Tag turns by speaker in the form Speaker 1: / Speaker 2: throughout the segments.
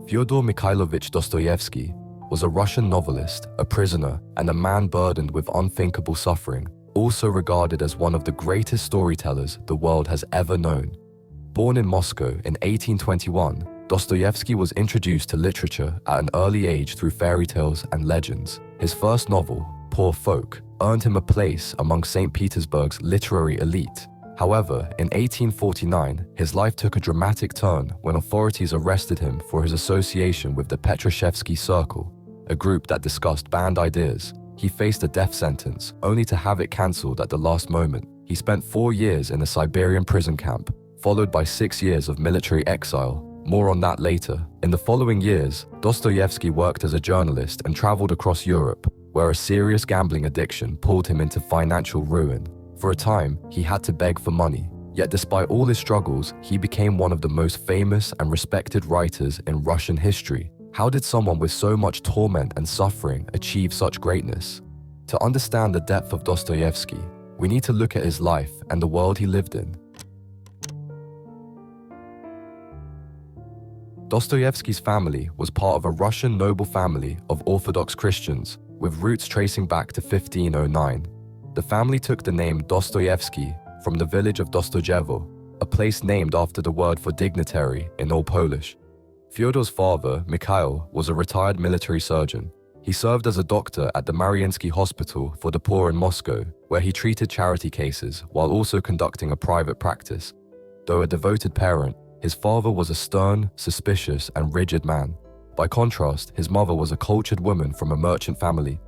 Speaker 1: Fyodor Mikhailovich Dostoevsky was a Russian novelist, a prisoner, and a man burdened with unthinkable suffering, also regarded as one of the greatest storytellers the world has ever known. Born in Moscow in 1821, Dostoevsky was introduced to literature at an early age through fairy tales and legends. His first novel, Poor Folk, earned him a place among St. Petersburg's literary elite. However, in 1849, his life took a dramatic turn when authorities arrested him for his association with the Petrashevsky Circle, a group that discussed banned ideas. He faced a death sentence, only to have it cancelled at the last moment. He spent 4 years in a Siberian prison camp, followed by 6 years of military exile. More on that later. In the following years, Dostoevsky worked as a journalist and traveled across Europe, where a serious gambling addiction pulled him into financial ruin. For a time, he had to beg for money. Yet despite all his struggles, he became one of the most famous and respected writers in Russian history. How did someone with so much torment and suffering achieve such greatness? To understand the depth of Dostoevsky, we need to look at his life and the world he lived in. Dostoevsky's family was part of a Russian noble family of Orthodox Christians, with roots tracing back to 1509. The family took the name Dostoevsky from the village of Dostojevo, a place named after the word for dignitary in Old Polish. Fyodor's father, Mikhail, was a retired military surgeon. He served as a doctor at the Mariinsky Hospital for the Poor in Moscow, where he treated charity cases while also conducting a private practice. Though a devoted parent, his father was a stern, suspicious, and rigid man. By contrast, his mother was a cultured woman from a merchant family.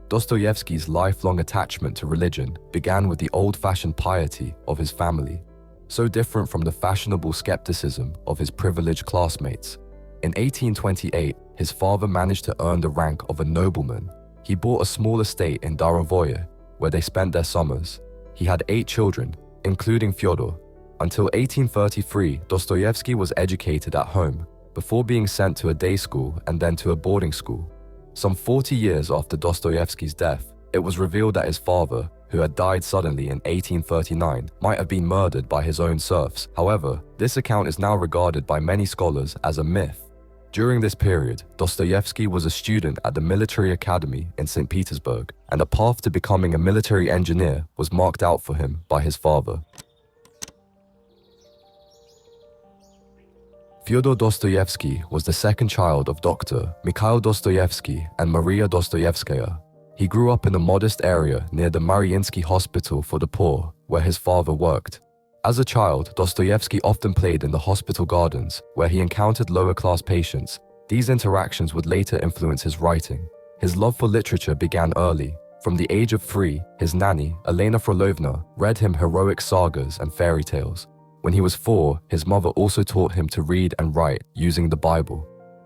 Speaker 1: Dostoevsky's lifelong attachment to religion began with the old-fashioned piety of his family, so different from the fashionable skepticism of his privileged classmates. In 1828, his father managed to earn the rank of a nobleman. He bought a small estate in Daravoye, where they spent their summers. He had 8 children, including Fyodor. Until 1833, Dostoevsky was educated at home, before being sent to a day school and then to a boarding school. Some 40 years after Dostoevsky's death, it was revealed that his father, who had died suddenly in 1839, might have been murdered by his own serfs. However, this account is now regarded by many scholars as a myth. During this period, Dostoevsky was a student at the military academy in St. Petersburg, and a path to becoming a military engineer was marked out for him by his father. Fyodor Dostoevsky was the second child of Dr. Mikhail Dostoevsky and Maria Dostoevskaya. He grew up in a modest area near the Mariinsky Hospital for the Poor, where his father worked. As a child, Dostoevsky often played in the hospital gardens, where he encountered lower-class patients. These interactions would later influence his writing. His love for literature began early. From the age of 3, his nanny, Elena Frolovna, read him heroic sagas and fairy tales. When he was 4, his mother also taught him to read and write using the Bible.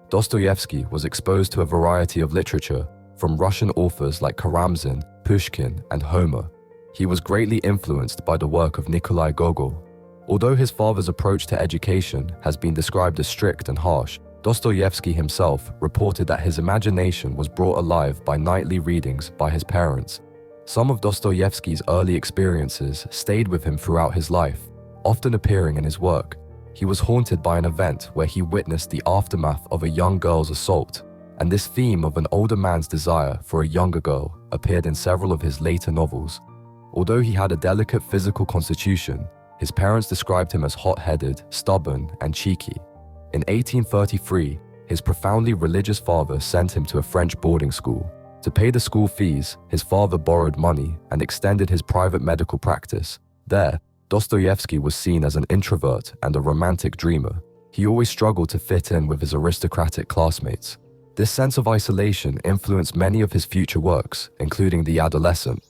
Speaker 1: Dostoevsky was exposed to a variety of literature, from Russian authors like Karamzin, Pushkin, and Homer. He was greatly influenced by the work of Nikolai Gogol. Although his father's approach to education has been described as strict and harsh, Dostoevsky himself reported that his imagination was brought alive by nightly readings by his parents. Some of Dostoevsky's early experiences stayed with him throughout his life, often appearing in his work. He was haunted by an event where he witnessed the aftermath of a young girl's assault, and this theme of an older man's desire for a younger girl appeared in several of his later novels. Although he had a delicate physical constitution, his parents described him as hot-headed, stubborn, and cheeky. In 1833, his profoundly religious father sent him to a French boarding school. To pay the school fees, his father borrowed money and extended his private medical practice. There, Dostoevsky was seen as an introvert and a romantic dreamer. He always struggled to fit in with his aristocratic classmates. This sense of isolation influenced many of his future works, including The Adolescent.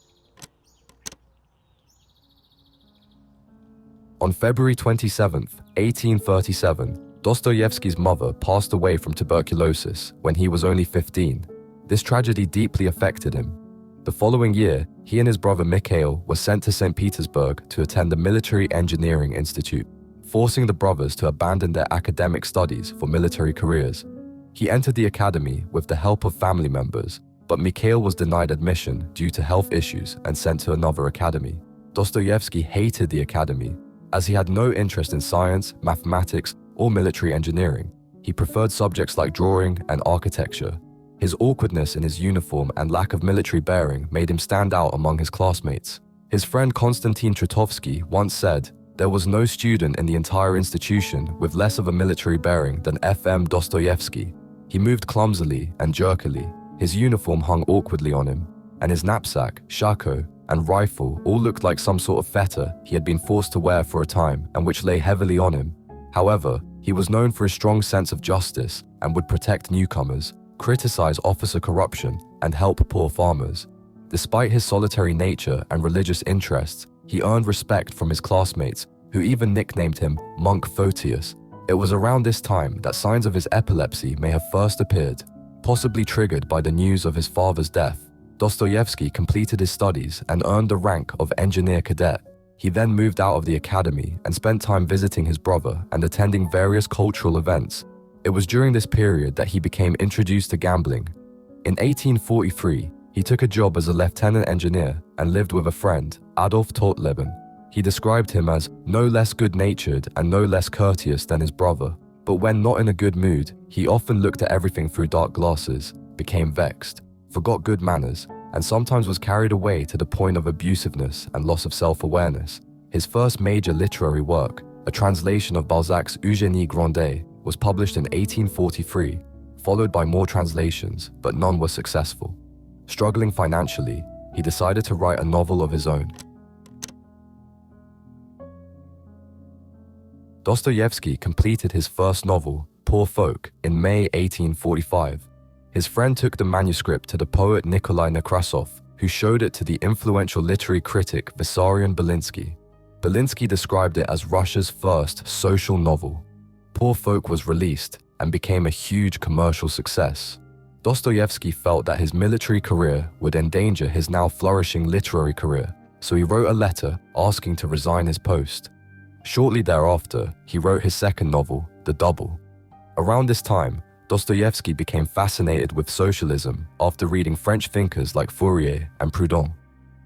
Speaker 1: On February 27, 1837, Dostoevsky's mother passed away from tuberculosis when he was only 15. This tragedy deeply affected him. The following year, he and his brother Mikhail were sent to St. Petersburg to attend the Military Engineering Institute, forcing the brothers to abandon their academic studies for military careers. He entered the academy with the help of family members, but Mikhail was denied admission due to health issues and sent to another academy. Dostoevsky hated the academy, as he had no interest in science, mathematics, or military engineering. He preferred subjects like drawing and architecture. His awkwardness in his uniform and lack of military bearing made him stand out among his classmates. His friend Konstantin Trotovsky once said, "There was no student in the entire institution with less of a military bearing than F.M. Dostoevsky. He moved clumsily and jerkily. His uniform hung awkwardly on him, and his knapsack, shako, and rifle all looked like some sort of fetter he had been forced to wear for a time and which lay heavily on him. However, he was known for his strong sense of justice and would protect newcomers, criticize officer corruption, and help poor farmers. Despite his solitary nature and religious interests, he earned respect from his classmates, who even nicknamed him Monk Photius. It was around this time that signs of his epilepsy may have first appeared, possibly triggered by the news of his father's death. Dostoevsky completed his studies and earned the rank of engineer cadet. He then moved out of the academy and spent time visiting his brother and attending various cultural events. It was during this period that he became introduced to gambling. In 1843, he took a job as a lieutenant engineer and lived with a friend, Adolf Tautleben. He described him as no less good-natured and no less courteous than his brother, but when not in a good mood, he often looked at everything through dark glasses, became vexed, forgot good manners, and sometimes was carried away to the point of abusiveness and loss of self-awareness. His first major literary work, a translation of Balzac's Eugénie Grandet, was published in 1843, followed by more translations, but none were successful. Struggling financially, he decided to write a novel of his own. Dostoevsky completed his first novel, Poor Folk, in May 1845. His friend took the manuscript to the poet Nikolai Nekrasov, who showed it to the influential literary critic Vissarion Belinsky. Belinsky described it as Russia's first social novel. Poor Folk was released and became a huge commercial success. Dostoevsky felt that his military career would endanger his now flourishing literary career, so he wrote a letter asking to resign his post. Shortly thereafter, he wrote his second novel, The Double. Around this time, Dostoevsky became fascinated with socialism after reading French thinkers like Fourier and Proudhon.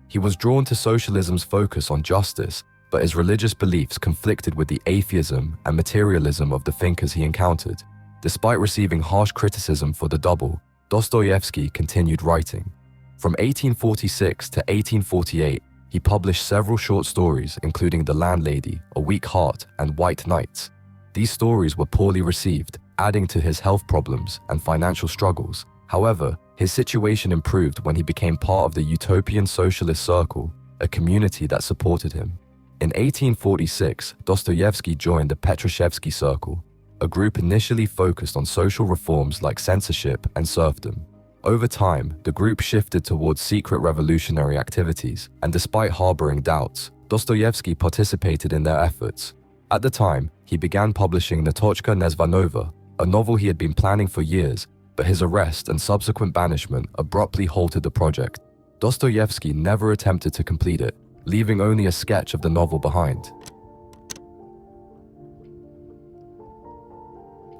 Speaker 1: He was drawn to socialism's focus on justice, but his religious beliefs conflicted with the atheism and materialism of the thinkers he encountered. Despite receiving harsh criticism for The Double, Dostoevsky continued writing. From 1846 to 1848, he published several short stories including The Landlady, A Weak Heart, and White Nights. These stories were poorly received, adding to his health problems and financial struggles. However, his situation improved when he became part of the Utopian Socialist Circle, a community that supported him. In 1846, Dostoevsky joined the Petrashevsky Circle, a group initially focused on social reforms like censorship and serfdom. Over time, the group shifted towards secret revolutionary activities, and despite harboring doubts, Dostoevsky participated in their efforts. At the time, he began publishing Natochka Nezvanova, a novel he had been planning for years, but his arrest and subsequent banishment abruptly halted the project. Dostoevsky never attempted to complete it, leaving only a sketch of the novel behind.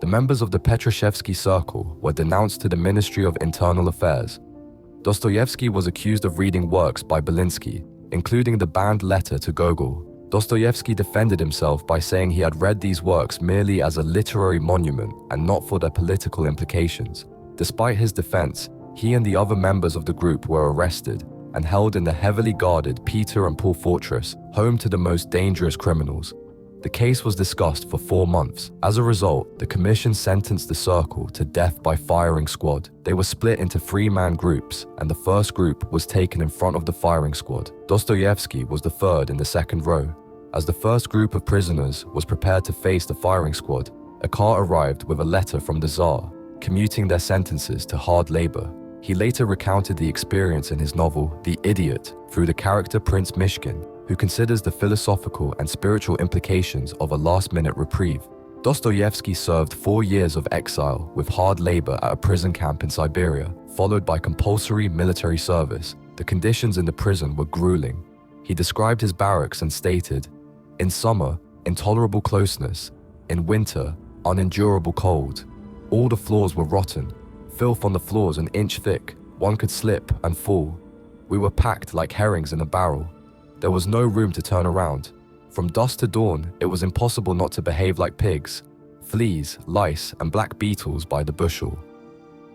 Speaker 1: The members of the Petrashevsky Circle were denounced to the Ministry of Internal Affairs. Dostoevsky was accused of reading works by Belinsky, including the banned letter to Gogol. Dostoevsky defended himself by saying he had read these works merely as a literary monument and not for their political implications. Despite his defense, he and the other members of the group were arrested and held in the heavily guarded Peter and Paul Fortress, home to the most dangerous criminals. The case was discussed for 4 months. As a result, the commission sentenced the circle to death by firing squad. They were split into 3-man groups, and the first group was taken in front of the firing squad. Dostoevsky was the third in the second row. As the first group of prisoners was prepared to face the firing squad, a car arrived with a letter from the Tsar, commuting their sentences to hard labor. He later recounted the experience in his novel, The Idiot, through the character Prince Mishkin, who considers the philosophical and spiritual implications of a last-minute reprieve. Dostoevsky served 4 years of exile with hard labor at a prison camp in Siberia, followed by compulsory military service. The conditions in the prison were grueling. He described his barracks and stated, "In summer, intolerable closeness. In winter, unendurable cold. All the floors were rotten. Filth on the floors an inch thick. One could slip and fall. We were packed like herrings in a barrel. There was no room to turn around. From dusk to dawn, it was impossible not to behave like pigs. fleas, lice, and black beetles by the bushel.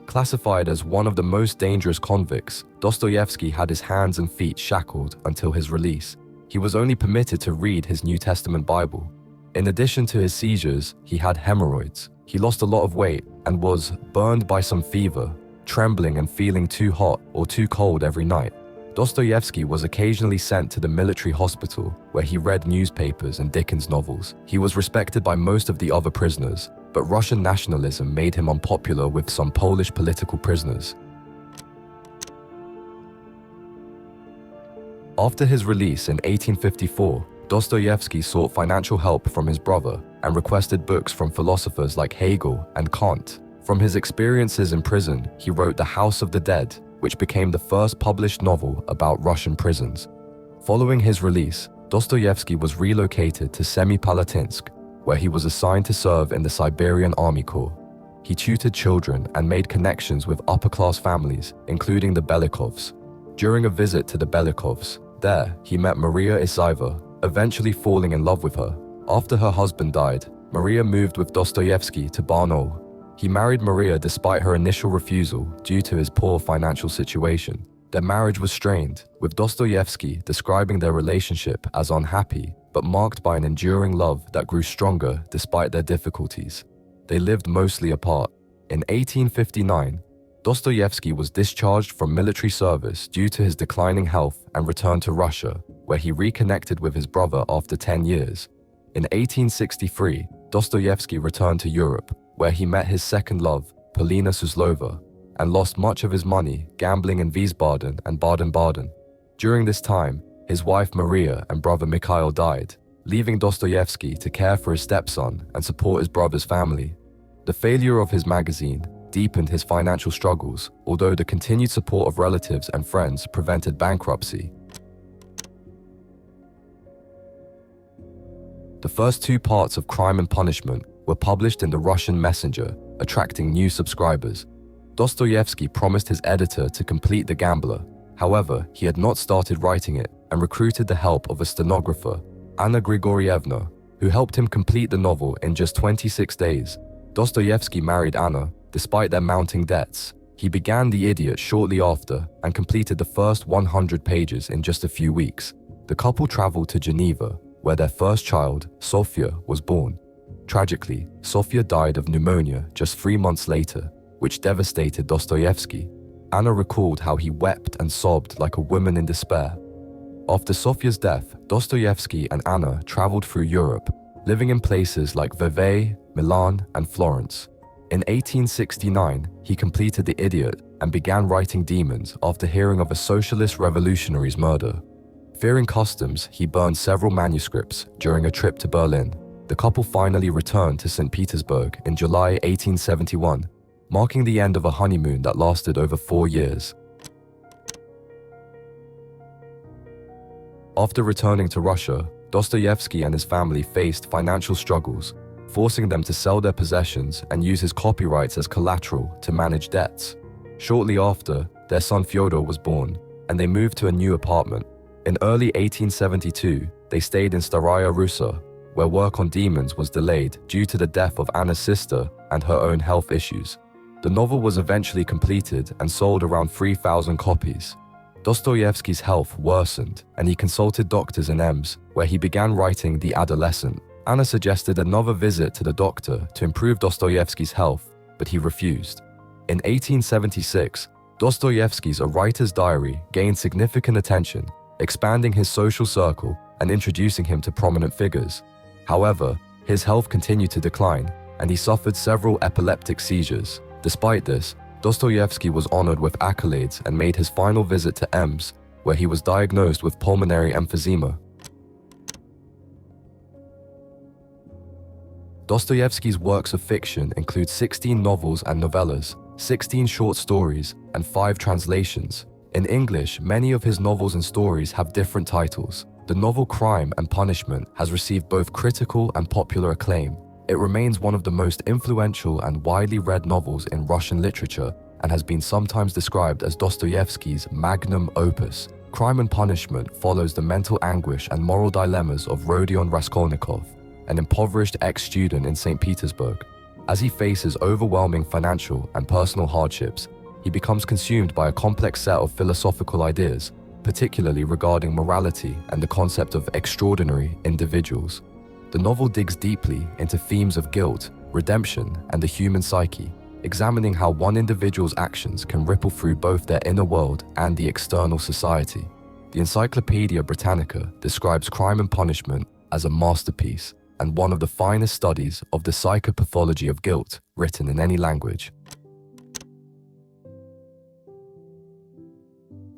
Speaker 1: Classified as one of the most dangerous convicts, Dostoevsky had his hands and feet shackled until his release. He was only permitted to read his New Testament Bible. In addition to his seizures, he had hemorrhoids. He lost a lot of weight and was burned by some fever, trembling and feeling too hot or too cold every night. Dostoevsky was occasionally sent to the military hospital where he read newspapers and Dickens novels. He was respected by most of the other prisoners, but Russian nationalism made him unpopular with some Polish political prisoners. After his release in 1854, Dostoevsky sought financial help from his brother and requested books from philosophers like Hegel and Kant. From his experiences in prison, he wrote The House of the Dead, which became the first published novel about Russian prisons. Following his release, Dostoevsky was relocated to Semipalatinsk, where he was assigned to serve in the Siberian Army Corps. He tutored children and made connections with upper-class families, including the Belikovs. During a visit to the Belikovs, there he met Maria Isaeva, eventually falling in love with her. After her husband died, Maria moved with Dostoevsky to Barnaul. He married Maria despite her initial refusal due to his poor financial situation. Their marriage was strained, with Dostoevsky describing their relationship as unhappy, but marked by an enduring love that grew stronger despite their difficulties. They lived mostly apart. In 1859, Dostoevsky was discharged from military service due to his declining health and returned to Russia, where he reconnected with his brother after 10 years. In 1863, Dostoevsky returned to Europe, where he met his second love, Polina Suslova, and lost much of his money gambling in Wiesbaden and Baden-Baden. During this time, his wife Maria and brother Mikhail died, leaving Dostoevsky to care for his stepson and support his brother's family. The failure of his magazine deepened his financial struggles, although the continued support of relatives and friends prevented bankruptcy. The first two parts of Crime and Punishment were published in the Russian Messenger, attracting new subscribers. Dostoevsky promised his editor to complete The Gambler. However, he had not started writing it and recruited the help of a stenographer, Anna Grigorievna, who helped him complete the novel in just 26 days. Dostoevsky married Anna, despite their mounting debts. He began The Idiot shortly after and completed the first 100 pages in just a few weeks. The couple traveled to Geneva, where their first child, Sofia, was born. Tragically, Sofia died of pneumonia just 3 months later, which devastated Dostoevsky. Anna recalled how he wept and sobbed like a woman in despair. After Sofia's death, Dostoevsky and Anna traveled through Europe, living in places like Vevey, Milan, and Florence. In 1869, he completed The Idiot and began writing Demons after hearing of a socialist revolutionary's murder. Fearing customs, he burned several manuscripts during a trip to Berlin. The couple finally returned to St. Petersburg in July 1871, marking the end of a honeymoon that lasted over 4 years. After returning to Russia, Dostoevsky and his family faced financial struggles, forcing them to sell their possessions and use his copyrights as collateral to manage debts. Shortly after, their son Fyodor was born, and they moved to a new apartment. In early 1872, they stayed in Staraya Russa, where work on Demons was delayed due to the death of Anna's sister and her own health issues. The novel was eventually completed and sold around 3,000 copies. Dostoevsky's health worsened, and he consulted doctors in Ems, where he began writing The Adolescent. Anna suggested another visit to the doctor to improve Dostoevsky's health, but he refused. In 1876, Dostoevsky's A Writer's Diary gained significant attention, expanding his social circle and introducing him to prominent figures. However, his health continued to decline, and he suffered several epileptic seizures. Despite this, Dostoevsky was honored with accolades and made his final visit to Ems, where he was diagnosed with pulmonary emphysema. Dostoevsky's works of fiction include 16 novels and novellas, 16 short stories, and 5 translations. In English, many of his novels and stories have different titles. The novel Crime and Punishment has received both critical and popular acclaim. It remains one of the most influential and widely read novels in Russian literature and has been sometimes described as Dostoevsky's magnum opus. Crime and Punishment follows the mental anguish and moral dilemmas of Rodion Raskolnikov, an impoverished ex-student in St. Petersburg. As he faces overwhelming financial and personal hardships, he becomes consumed by a complex set of philosophical ideas, particularly regarding morality and the concept of extraordinary individuals. The novel digs deeply into themes of guilt, redemption, and the human psyche, examining how one individual's actions can ripple through both their inner world and the external society. The Encyclopedia Britannica describes Crime and Punishment as a masterpiece and one of the finest studies of the psychopathology of guilt written in any language.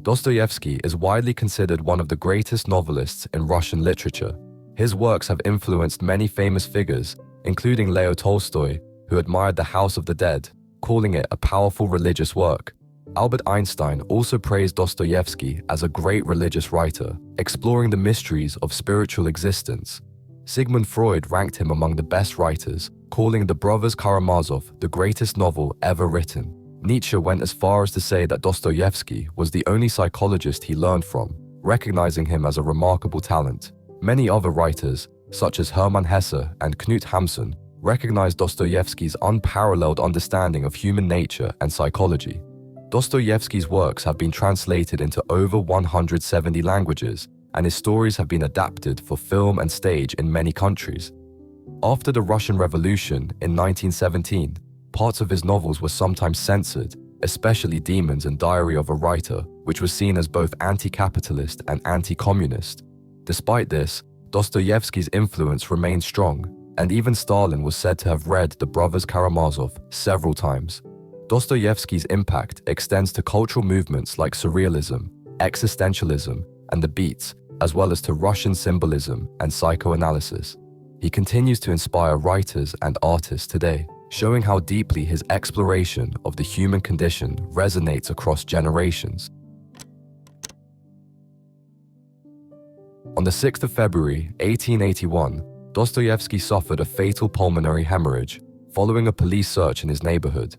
Speaker 1: Dostoevsky is widely considered one of the greatest novelists in Russian literature. His works have influenced many famous figures, including Leo Tolstoy, who admired The House of the Dead, calling it a powerful religious work. Albert Einstein also praised Dostoevsky as a great religious writer, exploring the mysteries of spiritual existence. Sigmund Freud ranked him among the best writers, calling The Brothers Karamazov the greatest novel ever written. Nietzsche went as far as to say that Dostoevsky was the only psychologist he learned from, recognizing him as a remarkable talent. Many other writers, such as Hermann Hesse and Knut Hamsun, recognized Dostoevsky's unparalleled understanding of human nature and psychology. Dostoevsky's works have been translated into over 170 languages, and his stories have been adapted for film and stage in many countries. After the Russian Revolution in 1917, parts of his novels were sometimes censored, especially Demons and Diary of a Writer, which was seen as both anti-capitalist and anti-communist. Despite this, Dostoevsky's influence remained strong, and even Stalin was said to have read The Brothers Karamazov several times. Dostoevsky's impact extends to cultural movements like surrealism, existentialism, and the Beats, as well as to Russian symbolism and psychoanalysis. He continues to inspire writers and artists today, showing how deeply his exploration of the human condition resonates across generations. On the 6th of February, 1881, Dostoevsky suffered a fatal pulmonary hemorrhage following a police search in his neighborhood.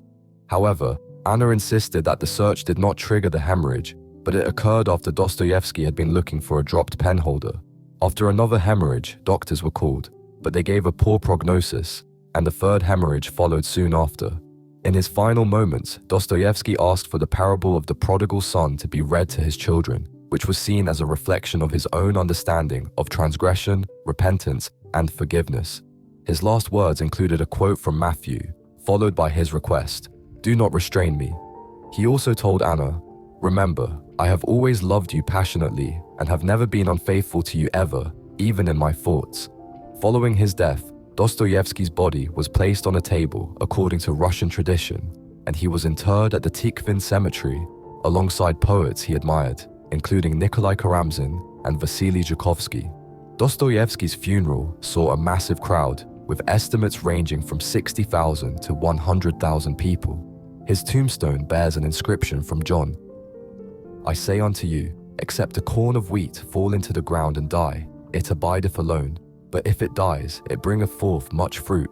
Speaker 1: However, Anna insisted that the search did not trigger the hemorrhage, but it occurred after Dostoevsky had been looking for a dropped pen holder. After another hemorrhage, doctors were called, but they gave a poor prognosis, and the third hemorrhage followed soon after. In his final moments, Dostoevsky asked for the parable of the prodigal son to be read to his children, which was seen as a reflection of his own understanding of transgression, repentance, and forgiveness. His last words included a quote from Matthew, followed by his request, "Do not restrain me." He also told Anna, "Remember, I have always loved you passionately and have never been unfaithful to you ever, even in my thoughts." Following his death, Dostoevsky's body was placed on a table according to Russian tradition, and he was interred at the Tikhvin cemetery alongside poets he admired, including Nikolai Karamzin and Vasily Zhukovsky. Dostoevsky's funeral saw a massive crowd, with estimates ranging from 60,000 to 100,000 people. His tombstone bears an inscription from John. "I say unto you, except a corn of wheat fall into the ground and die, it abideth alone. But if it dies, it bringeth forth much fruit.